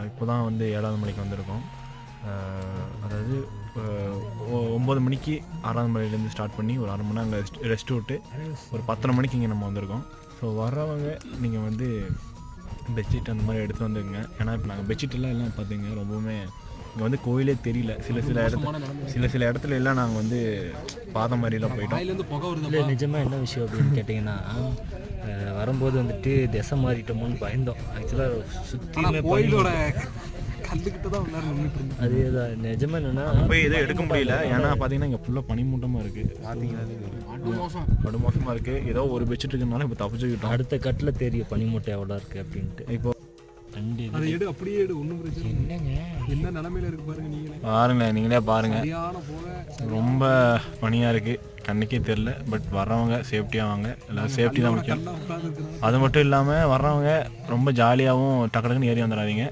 இப்போ தான் வந்து 7வது மலைக்கு வந்திருக்கோம். அதாவது 9 மணிக்கு 6வது மலையிலேருந்து ஸ்டார்ட் பண்ணி ஒரு 1/2 மணி நேரம் அங்கே ரெஸ்ட் விட்டு ஒரு 10:30 மணிக்கு இங்கே நம்ம வந்திருக்கோம். ஸோ வர்றவங்க நீங்கள் வந்து பெட்ஷீட் அந்த மாதிரி எடுத்து வந்துங்க. ஏன்னா இப்போ நாங்கள் பெட்ஷீட்டெல்லாம் எல்லாம் பார்த்தீங்க ரொம்பவுமே இங்கே வந்து கோயிலே தெரியல. சில இடத்துல எல்லாம் நாங்கள் வந்து பாத மாதிரிலாம் போயிட்டோம். இல்லை நிஜமாக என்ன விஷயம் அப்படின்னு கேட்டிங்கன்னா, வரும்போது வந்துட்டு திசை மாறிட்டோமோன்னு பயந்தோம். ஆக்சுவலாக சுற்றி கோயிலோட கண்டுக்கிட்டு தான் அதே தான். நிஜமாக என்னென்னா போய் எதுவும் எடுக்க முடியல. ஏன்னா பார்த்தீங்கன்னா இங்கே ஃபுல்லாக பனிமூட்டமாக இருக்குது. பார்த்தீங்கன்னா படுமோசமாக இருக்குது. ஏதோ ஒரு பெட்ஷீட் இருக்குனால இப்போ தப்பிச்சுக்கிட்டோம். அடுத்த கட்டில் தெரியும் பனிமூட்டை எவ்வளோ இருக்குது அப்படின்ட்டு. இப்போ நீங்களே பாருங்க, ரொம்ப பனியாக இருக்குது, கண்ணுக்கே தெரில. பட் வர்றவங்க சேஃப்டியாக வாங்க. எல்லாம் சேஃப்டி தான் முக்கியம். அது மட்டும் இல்லாமல் வர்றவங்க ரொம்ப ஜாலியாகவும் டக்கு டக்குன்னு ஏறி வந்துடாதீங்க.